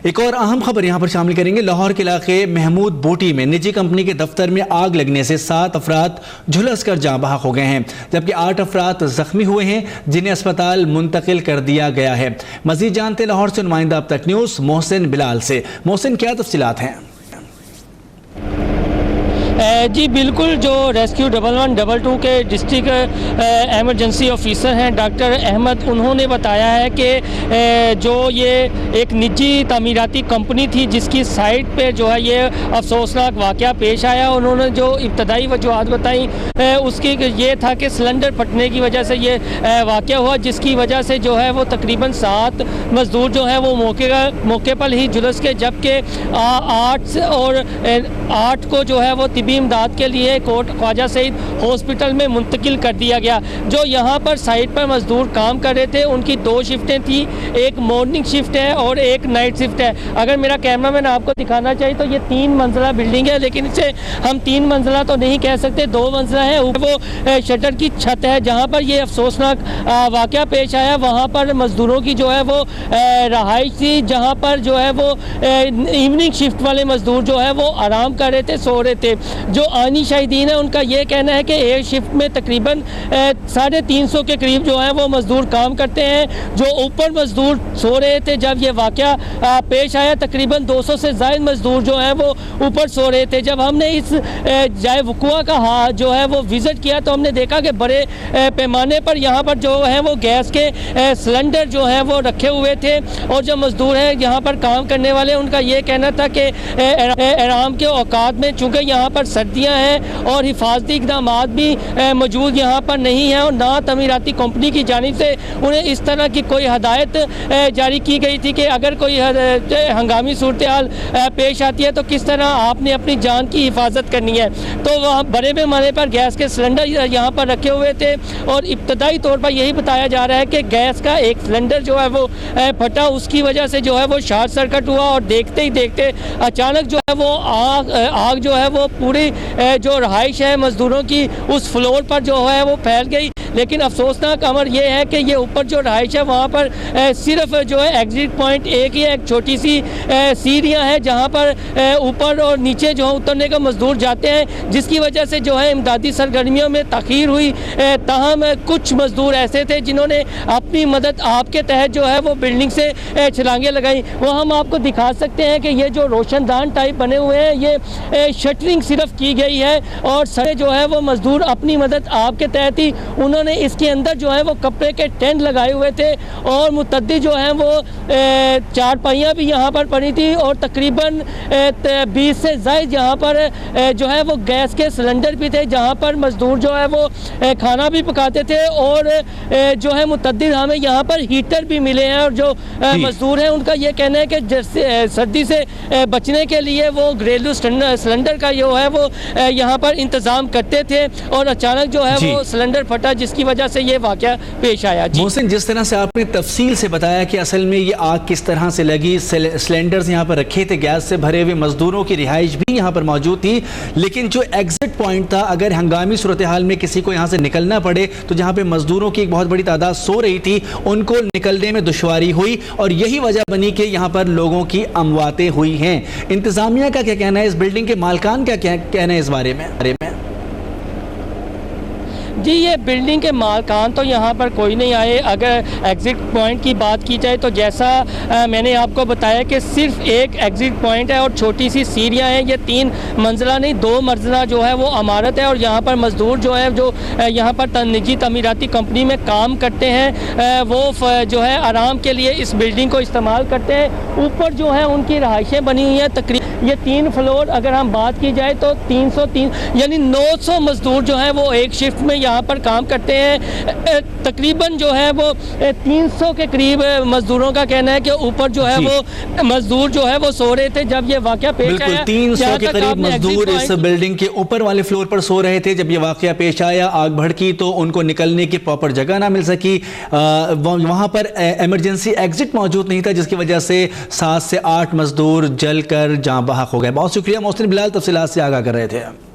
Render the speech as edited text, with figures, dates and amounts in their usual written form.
एक और अहम खबर यहां पर शामिल करेंगे। लाहौर के इलाके महमूद बोटी में निजी कंपनी के दफ्तर में आग लगने से 7 अफराद झुलस कर जाँ बहक हो गए हैं, जबकि 8 अफराद जख्मी हुए हैं, जिन्हें अस्पताल मुंतकिल कर दिया गया है। मजीद जानते लाहौर से नुमाइंदा अब तक न्यूज़ मोहसिन बिलाल से। मोहसिन, क्या तफसीलात हैं? जी बिल्कुल, जो रेस्क्यू 1112 के डिस्ट्रिक्ट एमरजेंसी ऑफिसर हैं डॉक्टर अहमद, उन्होंने बताया है कि जो ये एक निजी तामीराती कंपनी थी जिसकी साइट पे जो है ये अफसोसनाक वाक़या पेश आया। उन्होंने जो इब्तदाई वजूहात बताई उसकी ये था कि सिलेंडर फटने की वजह से ये वाक़या हुआ, जिसकी वजह से जो है वो तकरीबन 7 मज़दूर जो है वो मौके पर ही झुलस के, जबकि 8 को जो है वो तिबी इमदाद के लिए कोट ख्वाजा सईद हॉस्पिटल में मुंतकिल कर दिया गया। जो यहाँ पर साइट पर मजदूर काम कर रहे थे उनकी 2 शिफ्टें थी, एक मॉर्निंग शिफ्ट है और एक नाइट शिफ्ट है। अगर मेरा कैमरामैन आपको दिखाना चाहिए तो ये 3 मंजिला बिल्डिंग है, लेकिन इसे हम 3 मंजिला तो नहीं कह सकते, 2 मंजिला है। वो शटर की छत है जहाँ पर ये अफसोसनाक वाक़या पेश आया। वहाँ पर मजदूरों की जो है वो रहाइश थी, जहाँ पर जो है वो इवनिंग शिफ्ट वाले मजदूर जो है वो आराम कर रहे थे, सो रहे थे। जो आनी शाहिदीन है उनका ये कहना है कि एक शिफ्ट में तकरीबन 350 के करीब जो है वो मजदूर काम करते हैं। जो ऊपर मजदूर सो रहे थे जब ये वाक़या पेश आया, तकरीबन 200 से ज़ायद मजदूर जो हैं वो ऊपर सो रहे थे। जब हमने इस जाए वक़ुआ का जो है वो विज़िट किया तो हमने देखा कि बड़े पैमाने पर यहाँ पर जो है वो गैस के सिलेंडर जो हैं वो रखे हुए थे, और जो मजदूर हैं यहाँ पर काम करने वाले उनका ये कहना था कि आराम के औकात में, चूँकि यहाँ पर सर्दियां हैं और हिफाजती इक़दाम भी मौजूद यहाँ पर नहीं है, और ना तमीराती कंपनी की जानिब से उन्हें इस तरह की कोई हदायत जारी की गई थी कि अगर कोई हंगामी सूरत हाल पेश आती है तो किस तरह आपने अपनी जान की हिफाजत करनी है। तो वहाँ बड़े पैमाने पर गैस के सिलेंडर यहाँ पर रखे हुए थे, और इब्तदाई तौर पर यही बताया जा रहा है कि गैस का एक सिलेंडर जो है वो फटा, उसकी वजह से जो है वो शॉर्ट सर्किट हुआ, और देखते ही देखते अचानक जो है वो आग जो है वो पूरी जो रहाइश है मजदूरों की उस फ्लोर पर जो है वो फैल गई। लेकिन अफसोसनाक अमर ये है कि ये ऊपर जो रहाइश है वहाँ पर सिर्फ जो है एग्जिट पॉइंट एक ही है, एक छोटी सी सीढ़ियाँ हैं जहाँ पर ऊपर और नीचे जो है उतरने का मजदूर जाते हैं, जिसकी वजह से जो है इमदादी सरगर्मियों में ताख़ीर हुई। ताहम कुछ मजदूर ऐसे थे जिन्होंने अपनी मदद आपके तहत जो है वो बिल्डिंग से छलांगे लगाई। वो हम आपको दिखा सकते हैं कि ये जो रोशनदान टाइप बने हुए हैं ये शटरिंग सिर्फ की गई है, और सारे जो है वो मजदूर अपनी मदद आपके तहत ही उन्होंने इसके अंदर जो है वो कपड़े के टेंट लगाए हुए थे, और मुतद्दी जो है वो चारपाइयाँ भी यहाँ पर पड़ी थी, और तकरीबन 20 से ज़ायद यहाँ पर जो है वो गैस के सिलेंडर भी थे जहाँ पर मजदूर जो है वो खाना भी पकाते थे, और जो है मुतद्दी हमें यहाँ पर हीटर भी मिले हैं। और जो मजदूर हैं उनका ये कहना है कि सर्दी से बचने के लिए वो घरेलू सिलेंडर का जो है वो यहाँ पर इंतज़ाम करते थे, और अचानक जो है वो सिलेंडर फटा, जिसकी वजह से ये वाक़या पेश आया। मोहसिन, जिस तरह से आपने तफसील से बताया कि असल में ये आग किस तरह से लगी, सिलेंडर्स यहाँ पर रखे थे, गैस से भरे हुए, मजदूरों की रिहाइश भी यहाँ पर मौजूद थी, लेकिन जो एग्जिट पॉइंट था, अगर हंगामी सूरत हाल में किसी को यहाँ से निकलना पड़े तो जहाँ पे मजदूरों की एक बहुत बड़ी तादाद सो रही थी उनको निकलने में दुश्वारी हुई, और यही वजह बनी कि यहाँ पर लोगों की अमवातें हुई हैं। इंतजामिया का क्या कहना है, इस बिल्डिंग के मालिकान का क्या कहना है इस बारे में? जी, ये बिल्डिंग के मालकान तो यहाँ पर कोई नहीं आए। अगर एग्ज़िट पॉइंट की बात की जाए तो जैसा मैंने आपको बताया कि सिर्फ एक एग्ज़िट पॉइंट है और छोटी सी सीढ़ियाँ हैं। ये 3 मंजिला नहीं 2 मंजिला जो है वो इमारत है, और यहाँ पर मज़दूर जो है जो यहाँ पर निजी तमीराती कंपनी में काम करते हैं वो जो है आराम के लिए इस बिल्डिंग को इस्तेमाल करते हैं। ऊपर जो है उनकी रहाइशें बनी हुई हैं, तकरीबन ये 3 फ्लोर अगर हम बात की जाए तो 303 यानी 900 मज़दूर जो है वो एक शिफ्ट में यहाँ पर काम करते हैं। तकरीबन जो है वो 300 के करीब मजदूरों का कहना है कि ऊपर जो है वो मजदूर जो है वो सो रहे थे जब ये वाकया पेश आया। 300 के करीब मजदूर इस बिल्डिंग के ऊपर वाले फ्लोर पर सो रहे थे जब ये वाकया पेश आया। आग भड़की तो उनको निकलने की प्रॉपर जगह ना मिल सकी, वहां पर इमरजेंसी एग्जिट मौजूद नहीं था, जिसकी वजह से 7 से 8 मजदूर जल कर जाँ बहक हो गए। बहुत शुक्रिया मोहसिन बिलाल, तफसीलात से आगाह कर रहे थे।